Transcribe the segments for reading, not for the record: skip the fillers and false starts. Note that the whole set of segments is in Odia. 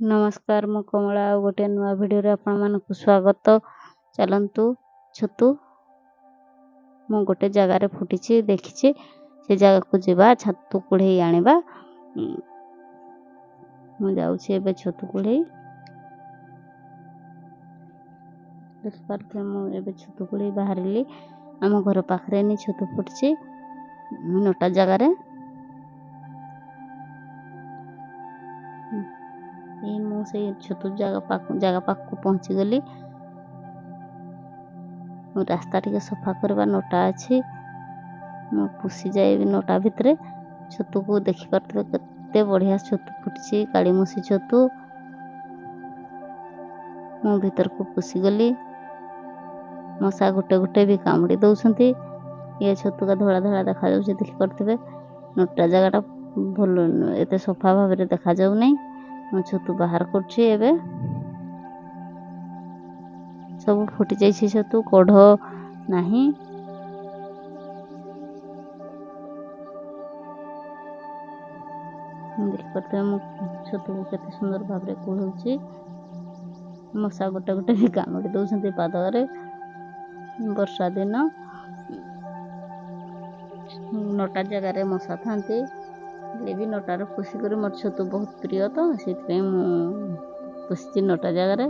नमस्कार मु कमला गोटे नुआ वीडियो रे आपण मानकु स्वागत। चलंतु छतु मु गोटे जगह रे फुटिछि देखिछि से जगह को जीवा छतु कुढ़ई आनिबा। मु जाउछि एबे छतु कुढ़ई देखबार के मु एबे छतु कुढ़ई बाहरिली। आम घर पाखरे नि छतु फुटिछि नोटा जगह रे। मु से छतु जगह पाख को पहुंची गली। रास्ता टिके सफा करवा नोटा अच्छी मु पुसी जाए नोटा भितरे छतु को देखि पारते केते बढ़िया छतु फुटछि काली मुसी छतु। मु भीतर को पुसी गली। मशा गोटे गोटे भी कामुड़ी दउछंती। ये छतु का धोला धोला देखा जाउछि देखि पारते नोटा जगहटा भल एते सफा भाव रे देखा जाउ नै। मु छतु बाहर करछि एबे सब फुटी जाइछि छतु कढ़ नाही। देख पारते मु छतु को केते सुंदर भाव रे कुढ़ौछि। मशा गोटे गोटे भी कामुड़ी दउछंती पादरे। वर्षा दिन नोटा जगह रे मशा थांती भी नोटार पुसी कर मोर छतु बहुत प्रिय तो से पुसी नोटा जगह रे।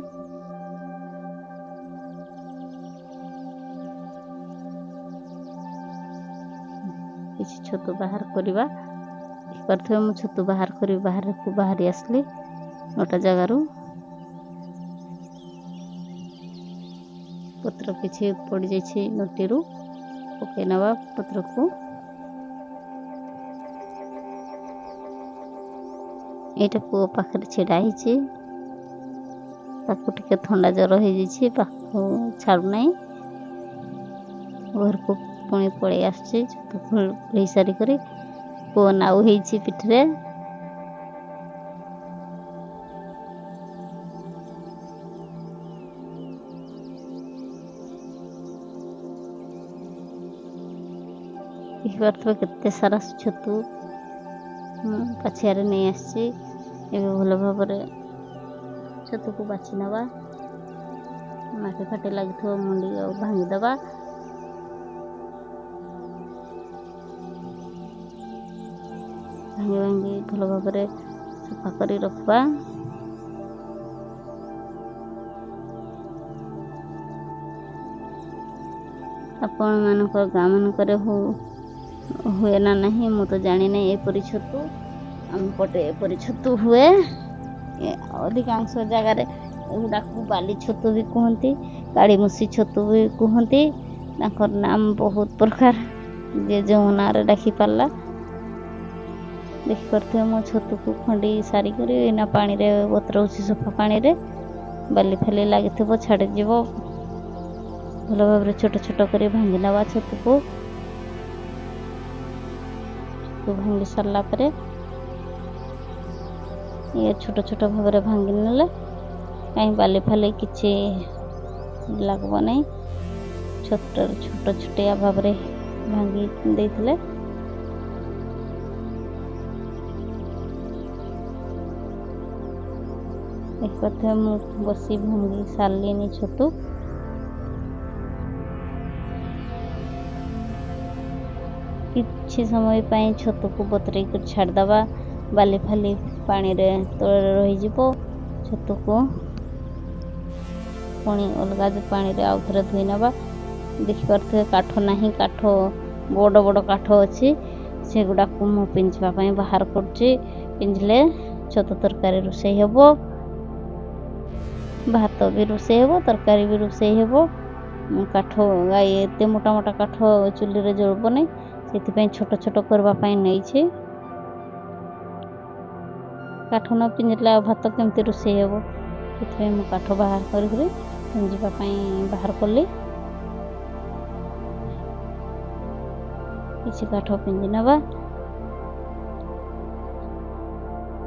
किसी छतु बाहर करवा देखते मु छतु बाहर कर बाहर को बाहरी आसली नोटा जगह रू। पत्र किछि पड़ जाइछि नोटी रू पके नवा पत्र को। एटा पुओ पाखरे छिड़ा हिची ताकू टिके थंडा जर हो जाइछि पाखो छाड़ू नै। घर को पुणी पळे आछी फुल सारी करी पुओ नाउ हेछि पिठरे। देखिए केते सारा छतु पछियारे नहीं आसी एबे भल भाव छतु को बाछि नवा। माटी फाटी लगी मुंडी भांगी दबा। भांगी भांगी भल भाव सफा करी रखवा। आपण मानक गाँ मानक हुए ना नहीं मु तो जानी नहीं। एपरी छतु आम पटे एपरी छतु हुए अधिकांश जगह रे एगुडा को बाली छतु भी कहती काली मुसी छतु भी कहती। ताकर नाम बहुत प्रकार जे जो ना रे डाकी पाला। देख करते मो छतु को खंडी सारी करी ना पानी रे बतरौछि सफा पानी रे बाली फाली लागि थबो छाड़ जीवो भल भाव छोट छोट करी भांगी नवा छतु को। भांगी सारा पर ये छोट छोट भाव भांगी नेले कहीं बाली फाली किछि लागबो नहीं। छोट छोट छोटिया भाव भांगी देथिले। एक कथे मु बसी भांगी सारलिनी छतु। किछि समय पाई छतु को बतरे कर छाड़ दबा बाली फाली पानी रे तळे रही जिवो। छतु को पुणी अलगा जो पानी रे आउथरे धोई नबा। देखि परथे काठ नाही काठ बड़ बड़ काठ अछि से गुडा को मु पिंजवा पई बाहर करछि। पिंजले छतु तरकारी रोषे हेबो भात भी रोषे हेबो तरकारी भी रोषे हेबो। काठ गाय एते मोटा मोटा काठ चुली रे जळबो नै से छोट छोट करबा पाई नहीं छे। काठ न पिंजला भात केमती रोषे हेबो से मु काठ बाहर कर पिंजवा पाई बाहर कली। किछि काठ पिंजि नबा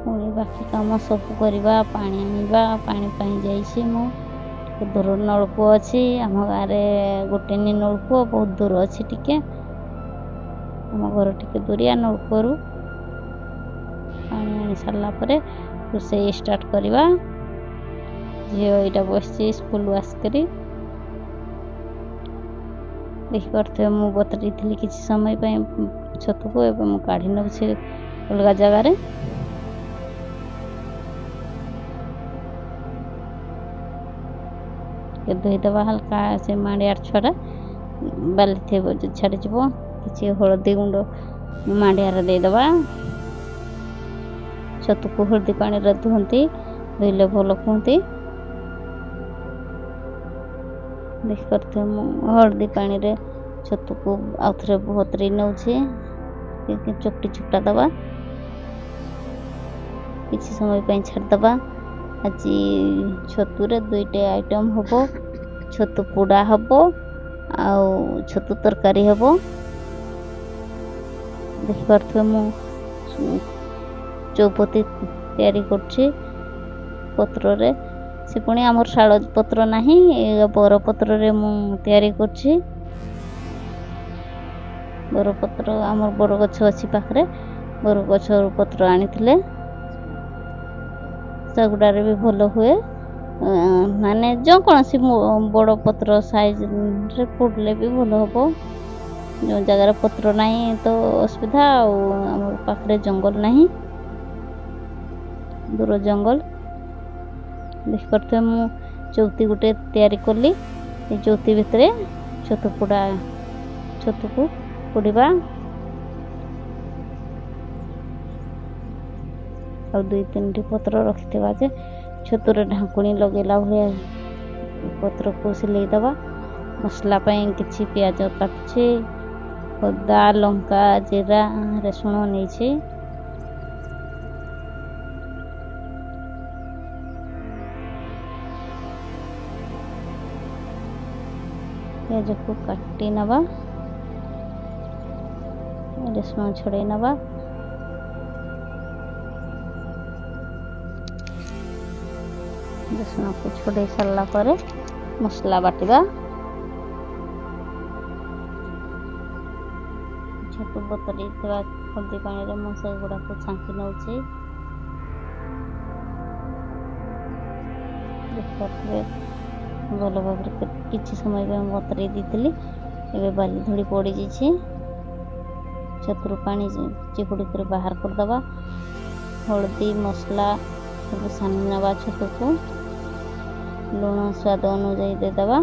पुणी बाकी काम सब करवा। पानी आनिबा पानी पाई जाइछि मु दूर नलकूप अच्छी आम गाँव में गोटे नलकूप बहुत दूर अच्छी टिके आम घर टिके दूरिया नलकूप पानी आनी सारा ରୋଷେଇ ଷ୍ଟାର୍ଟ କରିବା। ଝିଅ ଏଇଟା ବସିଛି ସ୍କୁଲରୁ ଆସିକରି। ଦେଖିପାରୁଥିବେ ମୁଁ ବତୁରେଇଥିଲି କିଛି ସମୟ ପାଇଁ ଛତୁକୁ, ଏବେ ମୁଁ କାଢ଼ି ନେଉଛି ଅଲଗା ଜାଗାରେ। ଧୋଇଦେବା ହାଲକା, ସେ ମାଣ୍ଡିଆ ଛୁଆଟା ବାଲି ଥିବ ଛାଡ଼ିଯିବ। କିଛି ହଳଦୀ ଗୁଣ୍ଡ ମାଣ୍ଡିଆରେ ଦେଇଦେବା। ଛତୁକୁ ହଳଦୀ ପାଣିରେ ଧୁଅନ୍ତି, ଧୋଇଲେ ଭଲ କୁହନ୍ତି। ଦେଖିପାରୁଥିବେ ମୁଁ ହଳଦୀ ପାଣିରେ ଛତୁକୁ ଆଉ ଥରେ ବତୁରେଇ ନେଉଛି। ଚକଟି ଚୁକଟା ଦେବା, କିଛି ସମୟ ପାଇଁ ଛାଡ଼ିଦେବା। ଆଜି ଛତୁରେ ଦୁଇଟା ଆଇଟମ୍ ହେବ, ଛତୁ ପୋଡ଼ା ହେବ ଆଉ ଛତୁ ତରକାରୀ ହେବ। ଦେଖିପାରୁଥିବେ ମୁଁ ଚୌପତି ତିଆରି କରୁଛି ପତ୍ରରେ। ସେ ପୁଣି ଆମର ଶାଳ ପତ୍ର ନାହିଁ, ବର ପତ୍ରରେ ମୁଁ ତିଆରି କରୁଛି। ବରପତ୍ର ଆମର ବରଗଛ ଅଛି ପାଖରେ, ବରଗଛରୁ ପତ୍ର ଆଣିଥିଲେ। ସେଗୁଡ଼ାରେ ବି ଭଲ ହୁଏ, ମାନେ ଯେକୌଣସି ବଡ଼ ପତ୍ର ସାଇଜ୍ରେ ପୋଡ଼ିଲେ ବି ଭଲ ହେବ। ଯେଉଁ ଜାଗାରେ ପତ୍ର ନାହିଁ ତ ଅସୁବିଧା, ଆଉ ଆମର ପାଖରେ ଜଙ୍ଗଲ ନାହିଁ, ଦୂର ଜଙ୍ଗଲ। ଦେଖିପାରୁଥିବେ ମୁଁ ଚଉତି ଗୋଟେ ତିଆରି କଲି। ଏ ଚଉତି ଭିତରେ ଛତୁକୁ ପୋଡ଼ିବା। ଆଉ 2-3ଟି ପତ୍ର ରଖିଥିବା ଯେ ଛତୁରେ ଢାଙ୍କୁଣୀ ଲଗେଇଲା ଭଳିଆ ପତ୍ରକୁ ସିଲେଇ ଦେବା। ମସଲା ପାଇଁ କିଛି ପିଆଜ କାଟୁଛି, ଅଦା, ଲଙ୍କା, ଜିରା, ରସୁଣ ନେଇଛି। ପିଆଜକୁ କାଟି ନେବା, ରସୁଣ ଛଡ଼େଇ ନେବା। ରସୁଣକୁ ଛଡ଼େଇ ସାରିଲା ପରେ ମସଲା ବାଟିବା। ଛତୁ ବତୁରେଇଥିବା ହଳଦୀ ପାଣିରେ ମୁଁ ସେଗୁଡ଼ାକୁ ଛାଙ୍କି ନେଉଛି। ଦେଖିପାରୁଥିବେ ଭଲ ଭାବରେ କିଛି ସମୟ ପାଇଁ ବତୁରେଇ ଦେଇଥିଲି, ଏବେ ବାଲି ଧୂଳି ପଡ଼ିଯାଇଛି। ଛତୁରୁ ପାଣି ଚିପୁଡ଼ି କରି ବାହାର କରିଦେବା। ହଳଦୀ ମସଲା ସବୁ ସାନି ନେବା। ଛତୁକୁ ଲୁଣ ସ୍ୱାଦ ଅନୁଯାୟୀ ଦେଇଦେବା।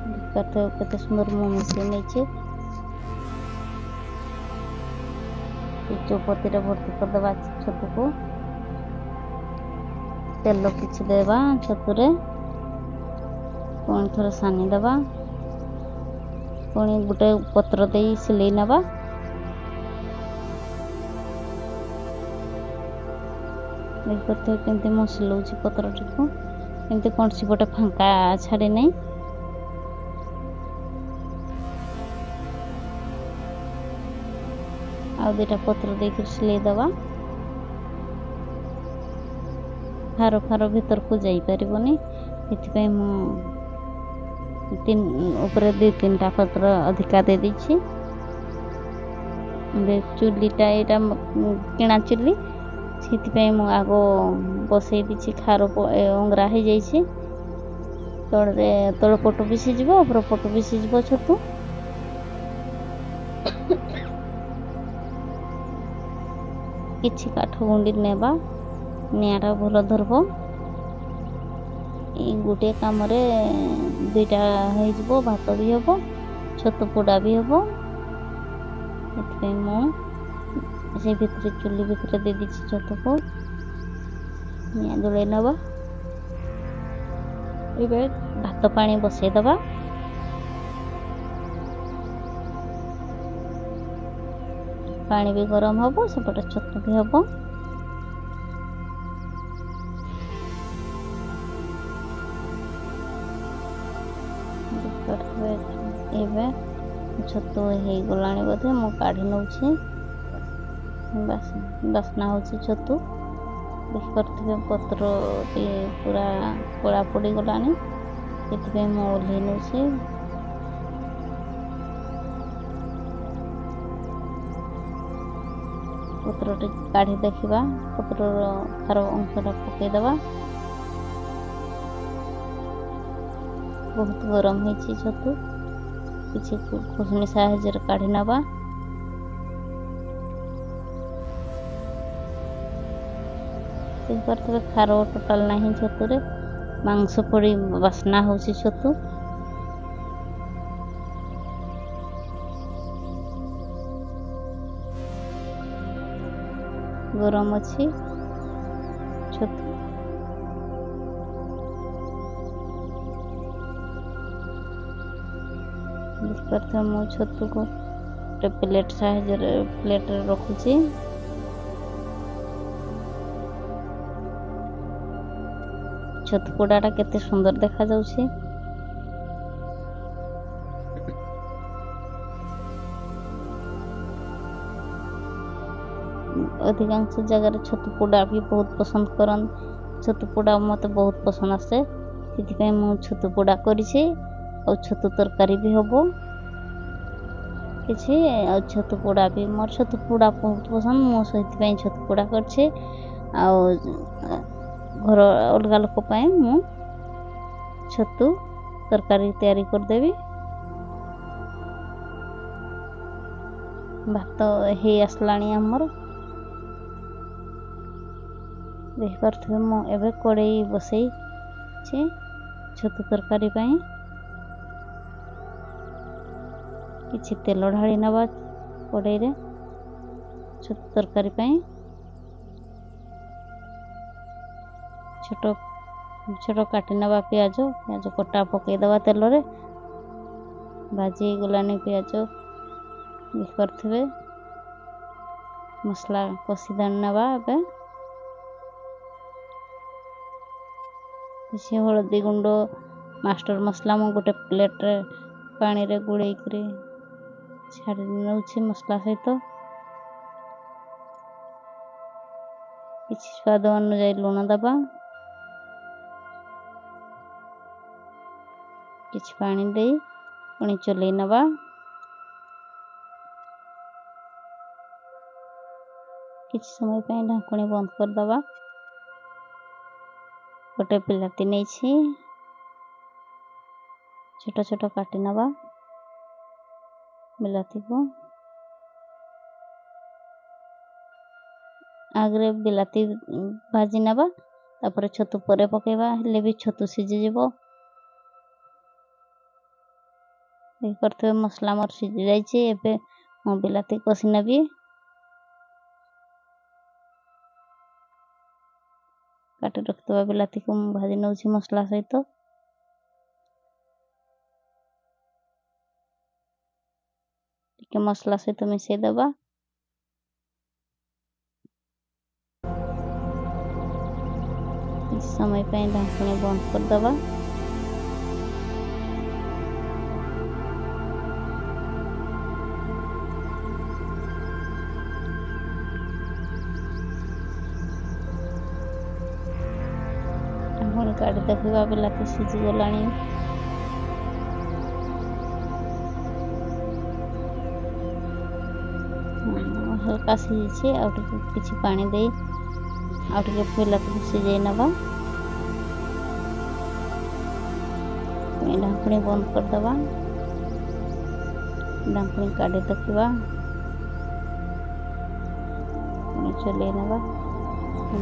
ଦେଖିପାରୁଥିବେ କେତେ ସୁନ୍ଦର ମୁଁ ମିଶେଇ ନେଇଛି। ଚୌପତିରେ ଭର୍ତ୍ତି କରିଦେବା ଛତୁକୁ। ତେଲ କିଛି ଦେବା ଛତୁରେ, ପୁଣି ଥରେ ସାନି ଦେବା। ପୁଣି ଗୋଟେ ପତ୍ର ଦେଇ ସିଲେଇ ନେବା। ଦେଖିପାରୁଥିବେ କେମିତି ମୁଁ ସିଲଉଛି ପତ୍ରଟିକୁ, ଏମିତି କୌଣସି ଗୋଟେ ଫାଙ୍କା ଛାଡ଼ି ନାହିଁ। ଆଉ 2ଟା ପତ୍ର ଦେଇକି ସିଲେଇ ଦେବା। ଫାର ଭିତରକୁ ଯାଇପାରିବନି, ସେଥିପାଇଁ ମୁଁ ଉପରେ 2-3ଟା ପତ୍ର ଅଧିକା ଦେଇଦେଇଛି। ଚୁଲିଟା ଏଇଟା କିଣା ଚୁଲି, ସେଥିପାଇଁ ମୁଁ ଆଗ ବସେଇ ଦେଇଛି। ଖାର ଅଙ୍ଗରା ହେଇଯାଇଛି। ତଳ ପଟୁ ବି ସିଝିବ, ଉପର ପଟୁ ବି ସିଝିବ ଛତୁ। କିଛି କାଠ ଗୁଣ୍ଡି ନେବା, ନିଆଁଟା ଭଲ ଧରିବ। ଏଇ ଗୋଟିଏ କାମରେ 2ଟା ହେଇଯିବ, ଭାତ ବି ହେବ, ଛତୁ ପୋଡ଼ା ବି ହେବ। ସେଥିପାଇଁ ମୁଁ ସେ ଭିତରେ ଚୁଲି ଭିତରେ ଦେଇଦେଇଛି ଛତୁକୁ। ନିଆଁ ଜଳେଇ ନେବା। ଏବେ ଭାତ ପାଣି ବସେଇ ଦେବା। ପାଣି ବି ଗରମ ହେବ, ସେପଟେ ଛତୁ ବି ହେବ। ଏବେ ଛତୁ ହେଇଗଲାଣି ବୋଧେ, ମୁଁ କାଢ଼ି ନେଉଛି। ବାସ୍ନା ହେଉଛି ଛତୁ। ଦେଖିପାରୁଥିବେ ପତ୍ରଟି ପୁରା କଳା ପଡ଼ିଗଲାଣି, ସେଥିପାଇଁ ମୁଁ ଓହ୍ଲେଇ ନେଉଛି। ପତ୍ରଟି କାଢ଼ି ଦେଖିବା। ପତ୍ରର ଖାର ଅଂଶଟା ପକାଇଦେବା। ବହୁତ ଗରମ ହେଇଛି ଛତୁ, କିଛି ଖୁସଣି ସାହାଯ୍ୟରେ କାଢ଼ି ନେବା। ଦେଖିପାରୁଥିବେ ଖାର ଟୋଟାଲ ନାହିଁ ଛତୁରେ, ମାଂସ ପଡ଼ି ବାସ୍ନା ହେଉଛି ଛତୁ। ଗରମ ଅଛି ଛତୁ। ଦେଖିପାରୁଥିବେ ମୁଁ ଛତୁକୁ ଗୋଟେ ପ୍ଲେଟରେ ରଖୁଛି। ଛତୁ ପୋଡ଼ାଟା କେତେ ସୁନ୍ଦର ଦେଖାଯାଉଛି। ଅଧିକାଂଶ ଜାଗାରେ ଛତୁ ପୋଡ଼ା ବି ବହୁତ ପସନ୍ଦ କରନ୍ତି। ଛତୁ ପୋଡ଼ା ମୋତେ ବହୁତ ପସନ୍ଦ ଆସେ, ସେଥିପାଇଁ ମୁଁ ଛତୁ ପୋଡ଼ା କରିଛି। ଆଉ ଛତୁ ତରକାରୀ ବି ହବ କିଛି। ଆଉ ଛତୁ ପୋଡ଼ା ବି, ମୋର ଛତୁ ପୋଡ଼ା ବହୁତ ପସନ୍ଦ, ମୁଁ ସେଥିପାଇଁ ଛତୁ ପୋଡ଼ା କରିଛି। ଆଉ ଘର ଅଲଗା ଲୋକ ପାଇଁ ମୁଁ ଛତୁ ତରକାରୀ ତିଆରି କରିଦେବି। ଭାତ ହେଇ ଆସିଲାଣି ଆମର। ଦେଖିପାରୁଥିବେ ମୁଁ ଏବେ କଡ଼େଇ ବସେଇଛି ଛତୁ ତରକାରୀ ପାଇଁ। କିଛି ତେଲ ଢାଳି ନେବା କଡ଼େଇରେ ଛତୁ ତରକାରୀ ପାଇଁ। ଛୋଟ ଛୋଟ କାଟି ନେବା ପିଆଜ କଟା ପକାଇଦେବା ତେଲରେ। ଭାଜି ହେଇଗଲାଣି ପିଆଜ, ଦେଖିପାରୁଥିବେ। ମସଲା କଷି ନେବା। ଏବେ କିଛି ହଳଦୀ ଗୁଣ୍ଡ, ମାଷ୍ଟର ମସଲା ମୁଁ ଗୋଟେ ପ୍ଲେଟ୍ରେ ପାଣିରେ ଗୋଳେଇକରି ଛାଡ଼ି ନେଉଛି ମସଲା ସହିତ। କିଛି ସ୍ୱାଦ ଅନୁଯାୟୀ ଲୁଣ ଦେବା। କିଛି ପାଣି ଦେଇ ପୁଣି ଚଲେଇ ନେବା। କିଛି ସମୟ ପାଇଁ ଢାଙ୍କୁଣୀ ବନ୍ଦ କରିଦେବା। ଗୋଟେ ବିଲାତି ନେଇଛି, ଛୋଟ ଛୋଟ କାଟି ନେବା ବିଲାତିକୁ। ଆଗରେ ବିଲାତି ଭାଜି ନେବା, ତାପରେ ଛତୁ ପରେ ପକାଇବା, ହେଲେ ବି ଛତୁ ସିଝିଯିବ। ଦେଖିପାରୁଥିବେ ମସଲା ମୋର ସିଝି ଯାଇଛି। ଏବେ ମୁଁ ବିଲାତି କଷି ନେବି। କାଟି ରଖିଥିବା ବିଲାତିକୁ ମୁଁ ଭାଜି ନେଉଛି ମସଲା ସହିତ। ଟିକେ ମସଲା ସହିତ ମିଶାଇ ଦେବା। କିଛି ସମୟ ପାଇଁ ଢାଙ୍କୁଣୀ ବନ୍ଦ କରିଦେବା। ଢାଙ୍କୁଣୀ କାଢ଼ି ଦେଖିବା, ବିଲାତି ସିଝିଗଲାଣି। ହାଲକା ସିଝିଛି। ଆଉ ଟିକେ କିଛି ପାଣି ଦେଇ ଆଉ ଟିକେ ବିଲାତିକୁ ସିଝେଇ ନେବା। ଢାଙ୍କୁଣୀ ବନ୍ଦ କରିଦେବା। ଢାଙ୍କୁଣୀ କାଢ଼ି ଦେଖିବା, ପୁଣି ଚଲେଇ ନେବା।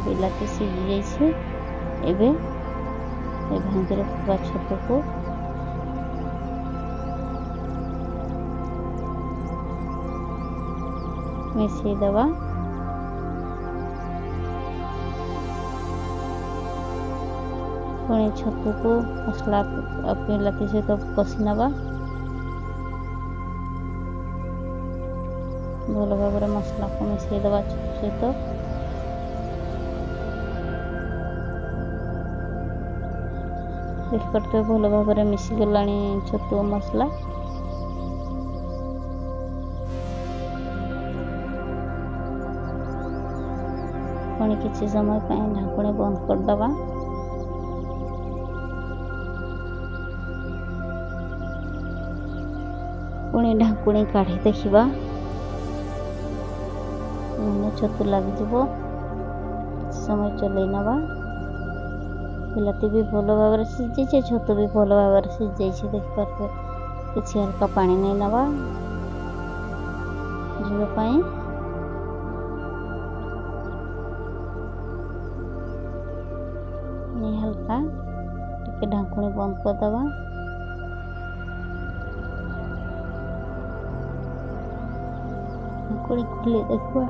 ବିଲାତି ସିଝି ଯାଇଛି। ଏବେ ଭାଙ୍ଗି ରଖିଥିବା ଛତୁକୁ ମିଶାଇ ଦେବା। ପୁଣି ଛତୁକୁ ମସଲା ବିଲାତି ସହିତ କଷି ନେବା। ଭଲ ଭାବରେ ମସଲାକୁ ମିଶାଇ ଦେବା ଛତୁ ସହିତ। ଦେଖିପାରୁଥିବେ ଭଲ ଭାବରେ ମିଶିଗଲାଣି ଛତୁ ମସଲା। ପୁଣି କିଛି ସମୟ ପାଇଁ ଢାଙ୍କୁଣୀ ବନ୍ଦ କରିଦେବା। ପୁଣି ଢାଙ୍କୁଣୀ କାଢ଼ି ଦେଖିବା। नहले छतु लगिଯିବ। समय चलई नवा। बिलाती भी भल भाव सीझे छतु भी भल भाव सीझे देखिपारे किसी हल्का पानी नहीं नवा झोल पाई। हल्का टिके ढाकुणी बंद करदबा। ढाकुणी खोली देखा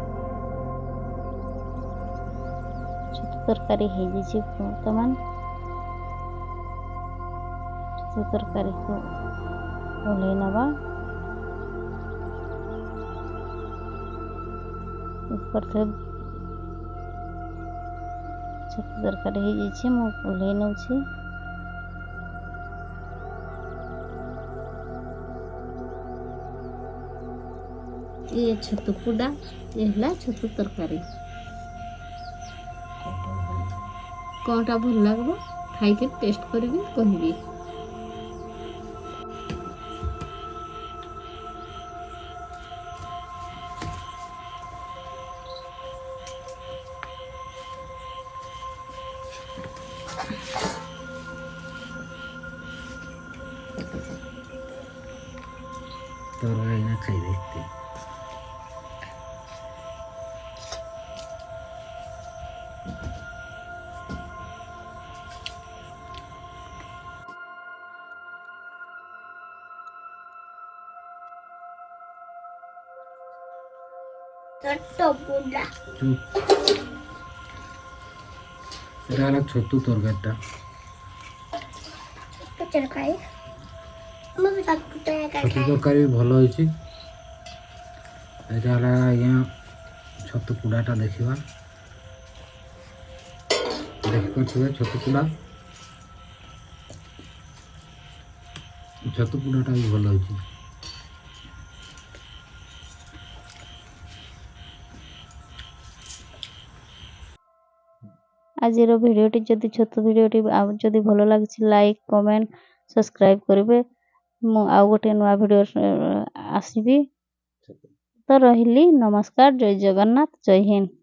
छतु तरकारी हो बर्तमान। छतु तरकारी को ओल्है नवा। छतु तरकारी हो ओल्है नौछि। ये छतु कुडा ये हला छतु तरकारी कौनटा भल लगबो खाई के टेस्ट करबी कहबी। तो खाई देखते छतु तरकारीटा छतु तरकारी भल होइछि। एटा हला आज्ञा छतु कुडाटा देखिबा देखिपारे छतु कुडाटा भी भल होइछि। आज भिडियोटी जदि छतु भिडियोटी जदि भल लगे लाइक कमेंट सब्सक्राइब करेंगे। मु आउ गोटे नुआ भिडियो आसबि। तो रहिली नमस्कार। जय जगन्नाथ जय हिंद।